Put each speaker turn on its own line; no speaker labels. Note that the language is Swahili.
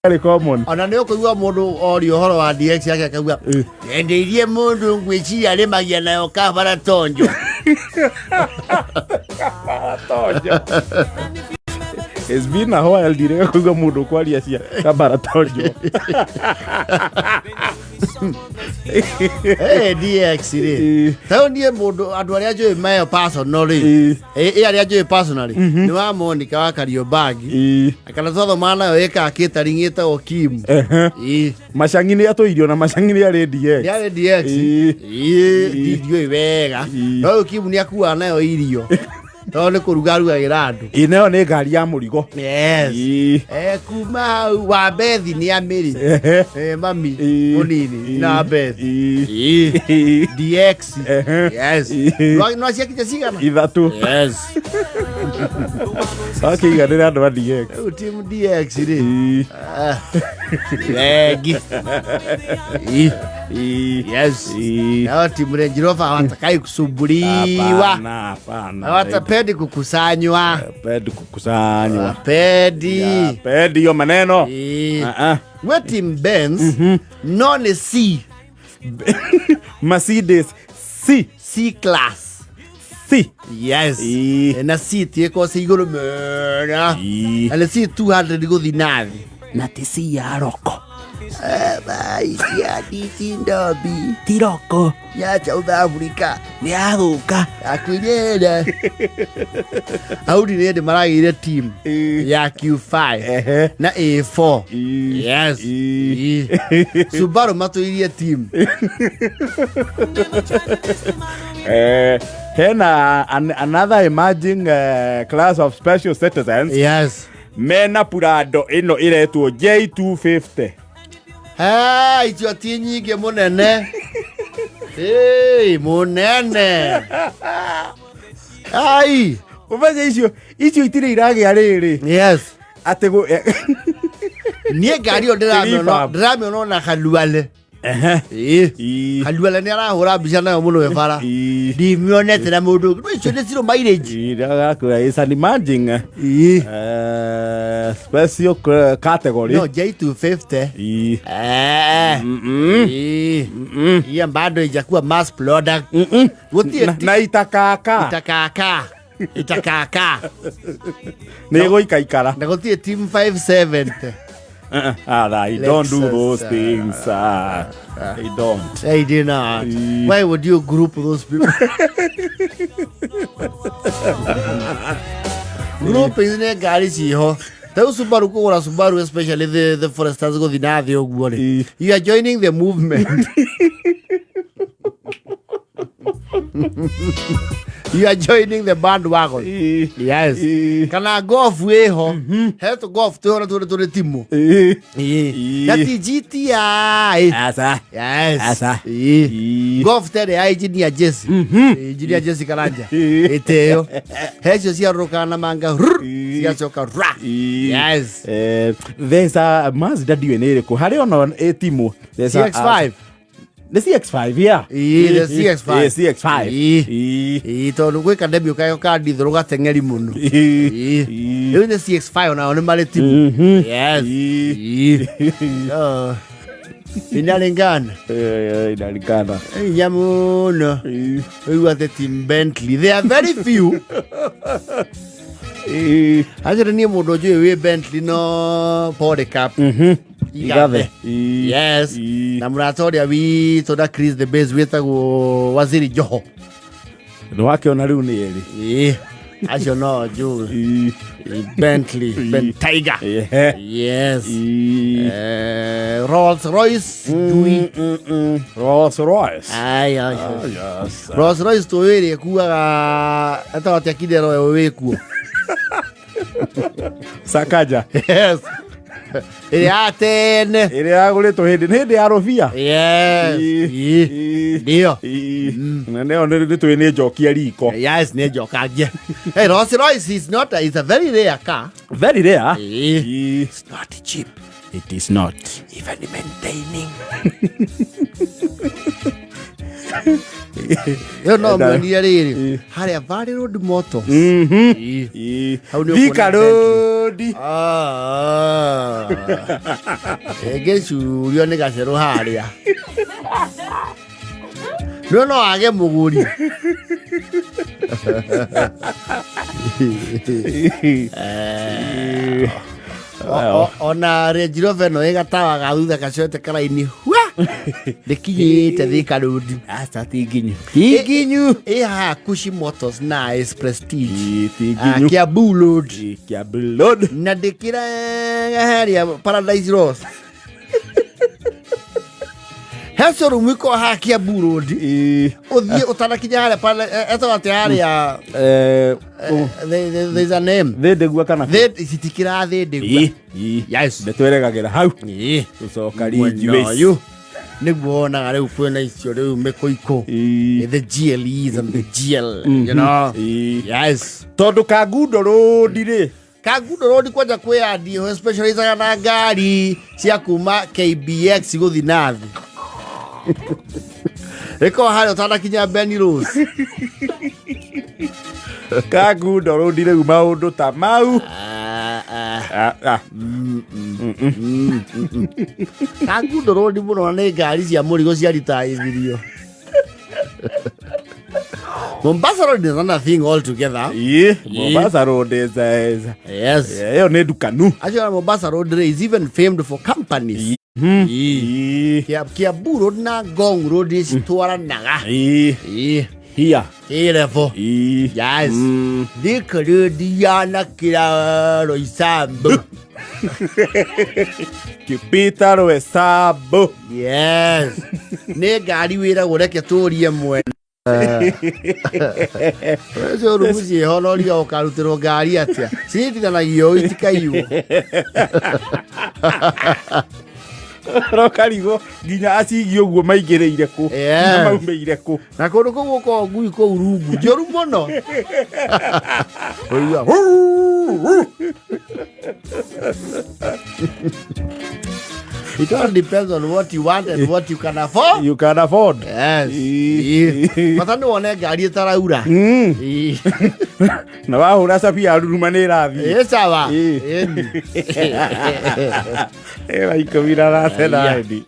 very common.
Ona nä å kå igua må ndå ori å horo wa DX yake akauga endeirie må ndå ngwä ciria arä magia nayo kabara tonjo.
It's been a while direka kuga må ndå kwaria cia kabara tonjo.
Hey DX ri tau nie må ndå andå arä a njå mayo personally arä a njå personally nä wa Monica wa Kariobangi kana thotho mana yo eka catering etagwo Kim
Macangi nä atå irio na macangi nä arä DX
nä arä DX ndiũĩ wega no Kim nä akuaga nayo irio tondå nä kå ruga rugagä andå
nayo nä ngari ya må rigo
kuma hau wa Bethi nä amä mami må nini na Bethi DX no ciakinya cigana
ithatå akä iganä andå a DX
rä u tim DX rä wengi nao timu Range Rover hawatakai kusumbuliwa hawatapendi kukusanywa
pendi hiyo maneno
we team Benz no ni C
Mercedes
C class na C tieko si iguru mena ale C 200 guthi nathi na ti C ya roko bai ya diti ndobi tiroko ya South Africa ni aguka akwirera audi ne de maragire team ya Q5 na A4 Subaru matoirie team
hena another emerging class of special citizens mena purado ino iretwo J250
icio ti nyingĩ mũnene mũnene
ũmenye icio itirĩ iragĩa rĩrĩ atĩ
niĩ ngari ĩyo ndĩramĩona na kaluale kaluale nĩ arahũra mbica nayo mũno we bara ndimĩonete na mũndũ ũngĩ icio nĩ zero mileage
is an emerging special category
no J250 iya bado ijakuwa mass product
na itakaka nĩ gũikaikara
na gũtirĩ team 570
they don't do those things. They don't.
They do not. Why would you group those people? Group is ne gari ciho. Tau Subaru kugura Subaru, especially the Foresters go thinathi uguo ri. You are joining the movement. You are joining the bandwagon. Yes. Kana golf weho. Heto golf tuona tule timu. Yati GTI. Asa. Golf tere ya engineer Jesse. Engineer Jesse Karanja. Eteo. Hecho cia roka na manga. Cia choka ra. Yes.
There's a Mazda DNA ko hari ono timu.
There's CX5.
The CX5, yeah.
The CX5.
CX5.
Tondũ gwĩ kademio kayo kandi thoro gateng'eri mũno. Rĩu the CX5 onao nĩ marĩ timu. Yes. Inalingana.
Inalingana.
Nyamuno. Rĩu atĩ team Bentley. There are very few. Acha niĩ mũndũ njũĩ wĩ Bentley no Polycarp. Igathe. Yes. Na mũratoria witũ na Chris the Base wĩtagwo Waziri Joho.
Nĩ wakĩona rĩu nĩ erĩ.
Acio no njũĩ. Bentley, Tiger. Yes. Rolls Royce.
Rolls Royce.
Yes. Rolls Royce tũwĩrĩ kuaga atawatia kidero wĩkuo.
Sakaja.
Yes. Iria tene.
Iria agũrĩtwo hĩndĩ ya Rovia.
Yes. Ndio.
Na nĩyo nĩ twĩ nĩ njokia riko.
Yes, nĩ njokagia. Hey, Rolls Royce is not it's a very rare car.
Very rare.
It's not cheap.
It is not.
Even maintaining. Yo no mwenia riri. Haria Valley Road Motors.
Thika Road.
Egecurio nĩ gacerũ haria. No age mũgũri. Ona Range Rover no ĩgatawa gathutha gacote karaini. Ndĩkinyĩte Thika Road.
Asa tinginyu.
Tinginyu. Haha Kushi Motors na Ace Prestige. Kiambu Road.
Kiambu Road.
Na ndĩkĩra haria Paradise Rose. Heso mwiko haha Kiambu Road. Ũthiĩ ũtanakinya haria etagwo atĩ haria there's a name.
Thĩndĩgua kana
citikĩra thĩndĩgua. Yes.
Ndĩtweregagĩra hau. Tũcoka Ridgeways.
Nĩguo wonaga rĩu kwĩna icio rĩu mĩkũikũ. The GLEs and the GL, you know. Yes.
Tondũ Kangundo Road rĩ.
Kangundo Road kwanja kwĩyandio specializaga na ngari cia kuma KBX gũthi nathi. Rĩko harĩa ũtanakinya Benny Rose.
Kangundo Road rĩu maũndũ ta mau.
Kangundo Road mũno nĩ ngari cia mũrigo cia ritaithirio. Mombasa Road is another thing altogether.
Mombasa Road is
yes.
Yo nĩ ndukanu.
Actually, Mombasa Road is even famed for companies. Kiambu Road na Ngong Road is twaranaga.
Here.
Level. Yes. Thika Road yana kiraro Isambu.
Kipita Isambu.
Yes. Nĩ ngari wĩragwo reke tũrie mwena. Eso rumuci honoria ũkarutĩrwo ngari atĩa. Citithanagio itikaiywo.
Rokarigo nginya acigio guo maingĩrĩire kũ. Na maumĩire kũ.
Na kũndũ kũu gũkoragwo ngui kũu rungu. Njũru mũno. It all depends on what you want and what you can afford.
You can afford.
Yes. Matani wone ngari ĩtaraura.
Na wahũra cabi ya ruruma nĩ ĩrathiĩ.
Sawa.
Ĩra ikũmi na thate.